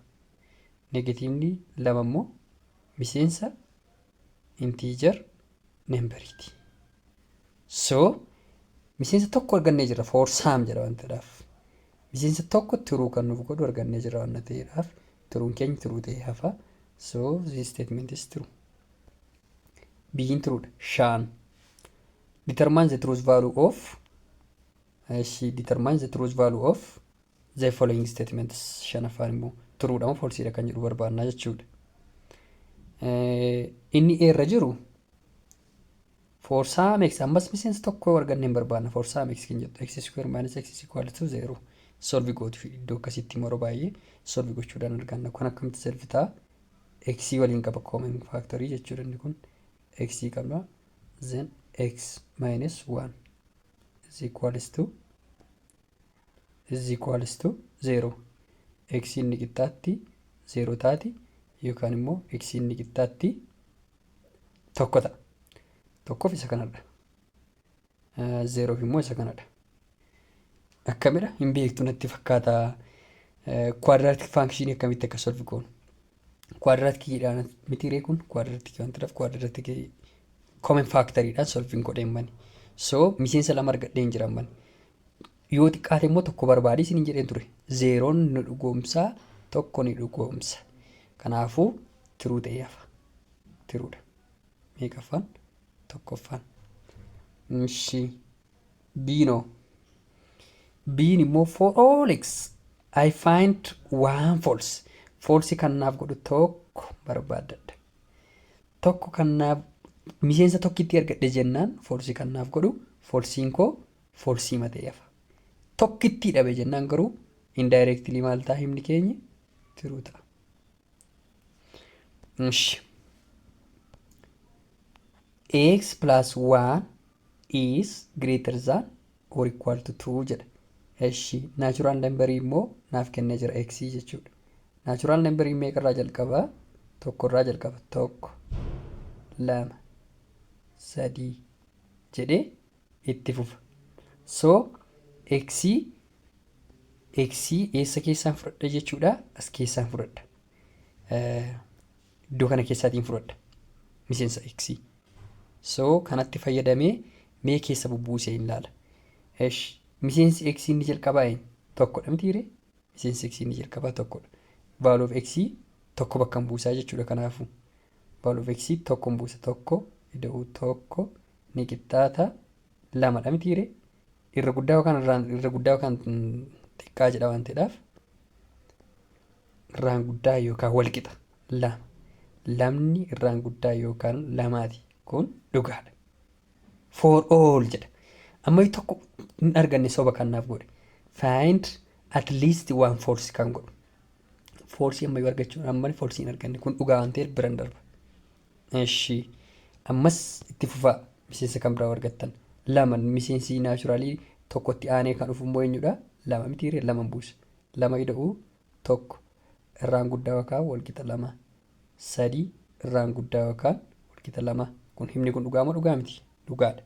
Negatiivni lama immoo miseensa intiijar nembariiti. So miseensa tokko argannee jirra. Forsaam jedha waan ta'eedhaaf. Miseensa tokko turuu kan nuuf godhu argannee jirra waan ta'eedhaaf turuun keenya turuu ta'ee hafa. So this statement is true. Biyyiin turuudha. Shan. Determine the truth value of she determines the truth value of the following statements. Shanaffaan immoo turuudha moo falsiidha kan jedhu barbaannaa jechuudha. Inni irra jiru for some x ammas miseensa tokko argannee hin barbaanna. For some x kan jedhu x square minus x is equal to 0. Solve gooti iddoo akkasitti yeroo baay'ee solve gochuudhaan arganna. Kun akkamitti solve ta'a? X waliin qaba common factory jechuudha inni kun. X qabna then x minus 1 is equals to 0. X inni qixxaatti 0 taati yookaan immoo x inni qixxaatti tokko ta'a. Tokkoof isa kanadha. 0 immoo isa kanadha. Akkamidha? Hin beektu natti fakkaata. Quadratic function akkamitti akka solve goonu. Quadraticdhaan miti ree kun quadratic waan ta'eef quadratic common factorydhaan solving godheemmani. So miseensa lama argadheen jiramman. Yoo xiqqaate immoo tokko barbaadii isin jedheen ture. Zeeroon ni dhugoomsa, tokko ni dhugoomsa. Kanaafuu tiruu ta'ee hafa. Tiruudha. Meeqaffaan? Tokkoffaan. Biinoo. Biin immoo for all x I find one false. Falsi kan naaf godhu tokko barbaadadha. Tokko kan naaf miseensa tokkitti argadhe jennaan falsi kan naaf godhu falsiin koo falsii matee hafa. Tokkitti dhabe jennaan garuu indirectly maal ta'a himni keenya tiruu ta'a. X plus 1 is greater than or equal to 2 jedha. Natural number immoo naaf kennee jira x jechuudha. Natural number meeqarraa jalqaba? Tokkorraa jalqaba. Tokko, lama, sadii jedhee itti fufa. So x eessa keessaan fudhadha jechuudha? As keessaan fudhadha. Iddoo kana keessaatiin fudhadha. Miseensa x. So kanatti fayyadamee mee keessa bubbuusee hin laala. Miseensi x inni jalqabaa tokkodha mitiire? Miseensi x inni jalqabaa tokkodha. Value of x tokko bakka buusaa jechuudha. Kanaafuu value of x tokko buusa tokko ida'uu tokko ni qixxaata lamadha mitiire? Irra guddaa yookaan xiqqaa jedha waan ta'eedhaaf irraan guddaa yookaan wal qixa lama. Lamni irraan guddaa yookaan lamaati. Kun dhugaadha. For all jedha. Amma tokko hin arganne soba kan naaf godhe. Find at least one false kan godhu. False amma yoo argachuun amma false hin arganne kun dhugaa waan ta'eef biraan darba. Ammas itti fufaa miseensa kan biraa argattan. Lama miseensi naachuraalii tokkotti aanee kan dhufu immoo eenyudha? Lama mitiiree lama buusa. Lama ida'uu tokko irraan guddaa yookaan walqixa lama. Sadii irraan guddaa yookaan walqixa lama. Kun himni kun dhugaa moo dhugaa miti? Dhugaadha.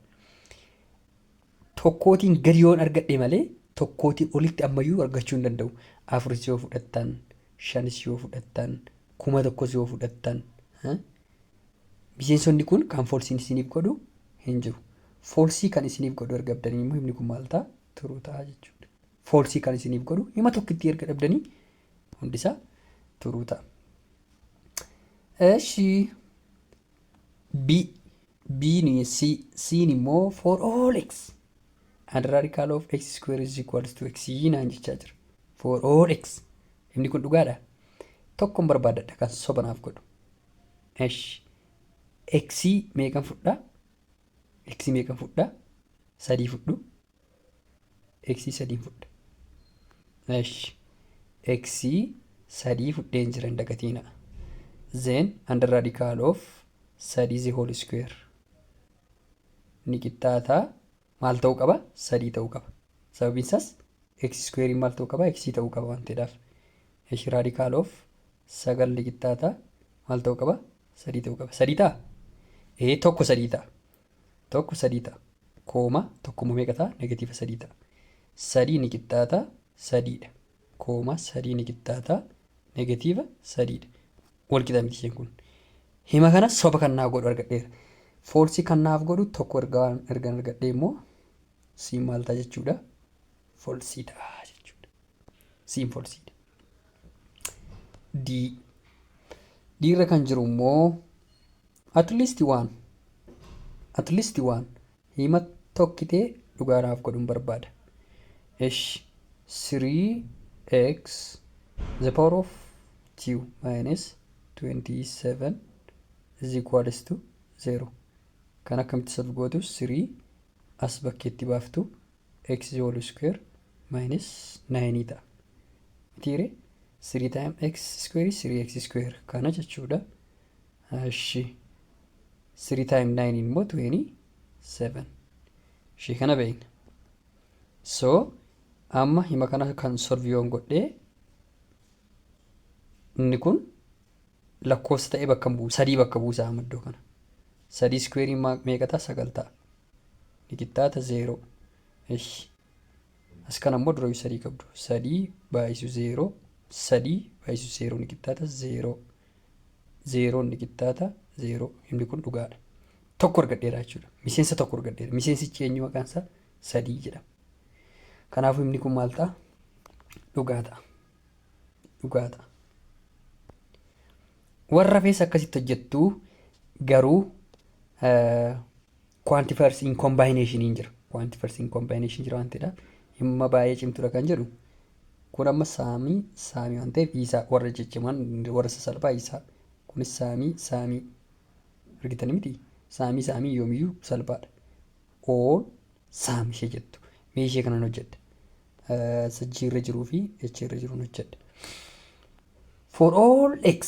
Tokkootiin gadi yoon argadhe malee tokkootiin olitti ammayyuu argachuu hin danda'u. Afuris yoo fudhattan, shanis yoo fudhattan, 1,000 yoo fudhattan. Miseensonni kun kan falsiin isiniif godhu hin jiru. Falsii kan isiniif godhu erga dhabdanii immoo himni kun maal ta'a? Turuu ta'a jechuudha. Falsii kan isiniif godhu hima tokkitti erga dhabdanii hundisaa turuu ta'a. C'n immoo for all x and radical of x square is equals to x naan jechaa jira. For all x himni kun dhugaadha. Tokkoon barbaadadha kan sobanaaf godhu. X meeqan fudhaa? X meeqan fudhaa? Sadii fudhu. x sadii fudhe. Eshi x sadii fudheen jira hin dagatiina. Then under radical of 3 the whole square ni qixxaata maal ta'uu qaba? 3 ta'uu qaba. Sababiin isaas x square maal ta'uu qaba? X ta'uu qaba waan ta'eedhaaf. Eshi radical of 9 ni qixxaata maal ta'uu qaba? 3 ta'uu qaba. 3 ta'a? Tokko 3 ta'a. Tokko 3 ta'a. Kooma tokkuma meeqa ta'a? Negatiiva 3 ta'a. 3 ni qixxaata 3dha. Kooma 3 ni qixxaata negatiiva 3dha. Wal qixa miti isheen kun. Hima kana soba kan naaf godhu argadheera. Foolsii kan naaf godhu tokko ergaan argadhee immoo siin maal ta'a jechuudha? Foolsiidha jechuudha. Siin foolsiidha. D irra kan jiru immoo at least one hima tokkitee dhugaa naaf godhuun barbaada. Esh 3x the power of 2 minus 27 is equals to 0. Kan akkamitti solve gootu 3 as bakkeetti baaftu x whole square minus 9 ta'a. Mitiire 3 times x square is 3x square kana jechuudha. Eshi 3 times 9 immoo 27. Ishee kana beekna. So amma hima kana kan solve yoon godhee inni kun lakkoofsa ta'ee bakka buusa. 3 bakka buusa amma iddoo kana. 3 square meeqa ta'a? 9 ta'a. Ni qixxaata 0. Eshi as kana immoo dura 3 qabdu. 3 baay'isu 0. 3 baay'isu 0 ni qixxaata 0. 0 ni qixxaata 0. Himni kun dhugaadha. Tokko argadheera jechuudha. Miseensa tokko argadheera. Miseensichi eenyu maqaan isaa? 3 jedhama. Kanaafuu himni kun maal ta'a? Dhugaa ta'a. Dhugaa ta'a. Warra fees akkasitti hojjettu garuu quantifiers in combination hin jira. Quantifiers in combination jira waan ta'eedha. Himma baay'ee cimtuudha kan jedhu. Kun amma saamii waan ta'eef isaa warra cicciman warra sasalphaa isaa. Kunis saamii argitanii miti? Saamii yoomiyyuu salphaadha. All saamii ishee jettu. Mee ishee kanan hojjedha. Sajjii irra jiruu fi h irra jiruun hojjedha. For all x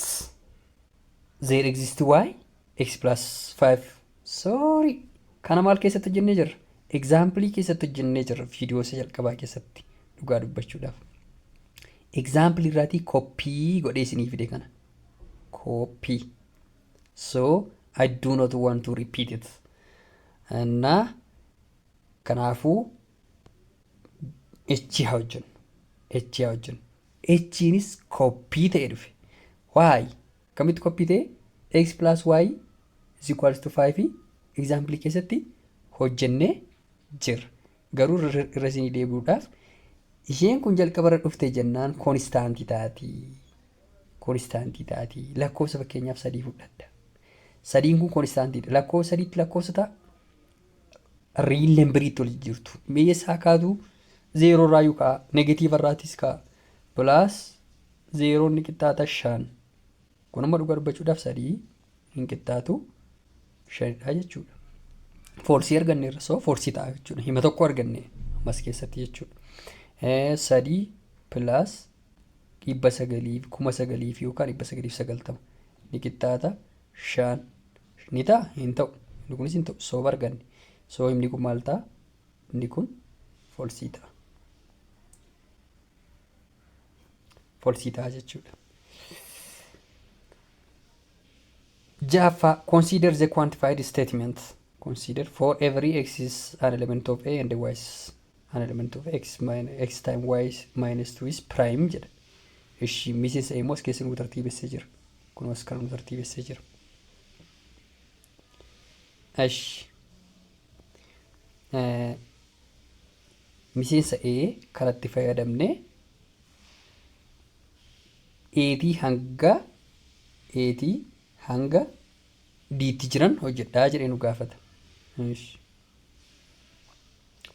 there exists y x plus 5. Sorry. Kana maal keessatti hojjennee jirra? Example keessatti hojjennee jirra. Viidiyoo isa jalqabaa keessatti dhugaa dubbachuudhaaf. Example irraatii copy godhee isinii fide kana. Copy. So I do not want to repeat it. Na kanaafuu h haa hojjennu. H'inis copy ta'ee dhufe. Y kamitti copy ta'e? X plus y is equals to 5 example keessatti hojjennee jirra. Garuu irra isinii deebi'uudhaaf isheen kun jalqaba irra dhufte jennaan konstaantii taati. Lakkoofsa fakkeenyaaf 3 fudhadha. 3 kun konstaantiidha. Lakkoofsa 3tti lakkoofsa ta'a. Riil nambiriitti ol jirtu. Mee isaa kaatu 0 irraa yookaan negatiiva irraatis ka'a. Plus 0 ni qixxaata 5. Kun amma dhugaa dubbachuudhaaf 3 hin qixxaatu 5 jechuudha. Foolsii arganneerra soo foolsii ta'a jechuudha. Hima tokko arganne ammas keessatti jechuudha. 3 plus 900,000 yookaan 990 ni qixxaata 5 ni ta'a hin ta'u. Inni kunis hin ta'u sooba arganne. So himni kun maal ta'a? Inni kun foolsii ta'a. Foolsii ta'a jechuudha. Jaffa, consider the quantified statement. Consider for every x is an element of a and y is an element of x times y minus 2 is prime jedha. Ishi miseensa immoo as keessa nu tartiibessee jira. Kunis kan nu tartiibessee jira. Ishi miseensa A kanatti fayyadamne eetii hanga diitti jiran hojjedhaa jedhee nu gaafata.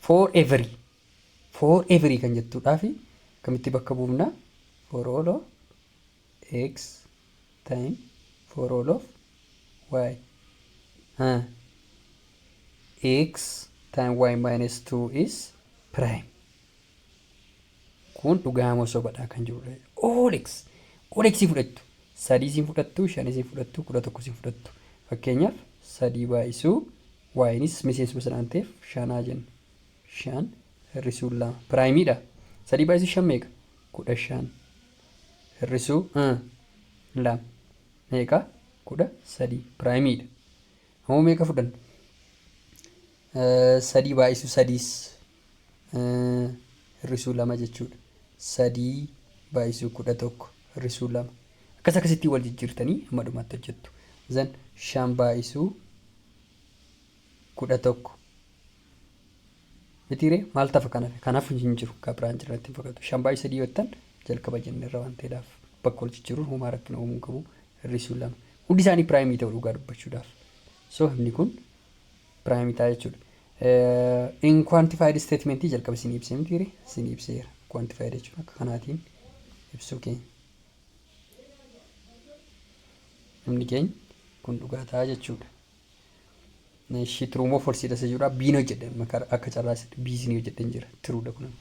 For every kan jettuudhaafi kamitti bakka buufna? For all of x time for all of y. X time y minus 2 is prime. kun dhugaa moo sobadhaa kan jirudha. Oolexii fudhattu. 3 siin fudhattu, 5 siin fudhattu, 11 siin fudhattu. Fakkeenyaaf 3 baay'isuu waayinis miseensuma sanaan ta'eef 5 jenna. 5 hir'isuu 2 piraayimiidha. 3 baay'isuu 5 meeqa? 15 hir'isuu 2 meeqa? 13 piraayimiidha. Ammoo meeqa fudhanna? 3 baay'isuu 3 hir'isuu 2 jechuudha. 3 baay'isuu 11 hir'isuu 2 akkasitti wal jijjiirtanii hamma dhumaatti hojjettu. Zan 5 baay'isuu 11 mitiiree maal tafa kanaaf hin jiru gabraan jirratti fakkaatu. 5 baay'isuu 3 wettan jalqaba jenneerra waan ta'eedhaaf bakka wal jijjiiruun homaa rakkina uumuu qabu hir'isuu 2 hundi isaanii piraayimii ta'uu dhugaa dubbachuudhaaf. So himni kun piraayimii ta'a jechuudha. In quantified statement jalqaba isin ibsee mitiiree isin ibseera. Quantified jechuun akka kanaatiin ibsuu keenya. Himni keenya kun dhugaa ta'a jechuudha. Shi true false dha jechuudha. Biin hojjedhan akka carraasitti biisin hojjedhan jira. Truudha kun.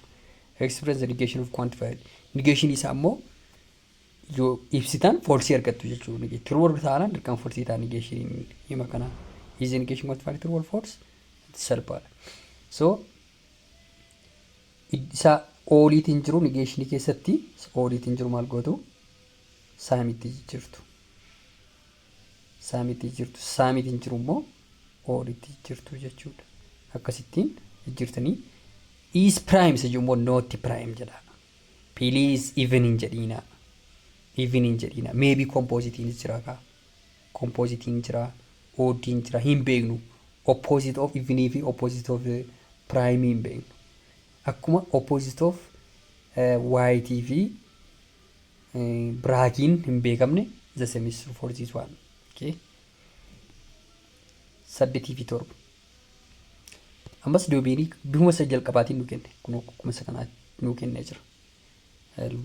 Express the negation of quantified. Negation isaa immoo yoo ibsitan false argattu jechuudha. True wal ta'an dirqama false ta'an negation hima kana. Is the negation quantified true or false? Salphaadha. So isa ooliitiin jiru negation keessatti ooliitiin jiru maal gootu? Saamitti jirtu. Saamitiin jiru immoo oolitti jirtu jechuudha. Akkasittiin jirtanii is prime se immoo not prime jedha. Please even hin jedhina. Maybe composite jira ka. Composite jira, odd jira hin beeknu. Opposite of even fi opposite of prime hin beeknu. Akkuma opposite of white fi braakiin hin beekamne the same is for this one. Okay. 8 fi 7 ammas deebiin bifuma isa jalqabaatiin nu kenne kun akkuma isa kanaa nu kennee jira.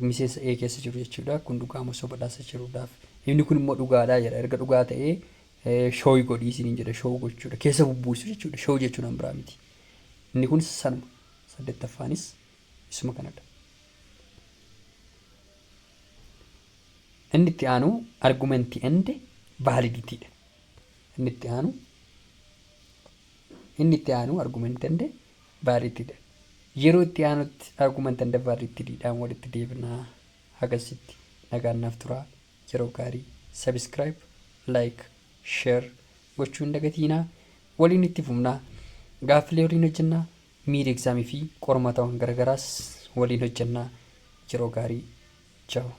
Miseensa A keessa jiru jechuudha. Kun dhugaa moo sobadhaasa jiruudhaaf inni kun immoo dhugaadhaa jedha. Erga dhugaa ta'ee shooyi godhii isiniin jedha. Shoo gochuudha keessa bubbuusu jechuudha. Shoo jechuun an biraa miti. Inni kun sanuma 8ffaanis isuma kanadha. Inni itti aanu argumenti ende validity dha. Inni itti aanu argumenti ende validity dha. Yeroo itti aanutti argumenti ende validity dhaan walitti deebinaa hagasitti nagaan naaf turaa. Yeroo gaarii subscribe, like, share gochuu hin dagatiinaa. Waliin itti fufnaa. Gaaffilee waliin hojjennaa. Miid exaamii fi qormaatawwan garagaraas waliin hojjennaa. Yeroo gaarii. Ciao.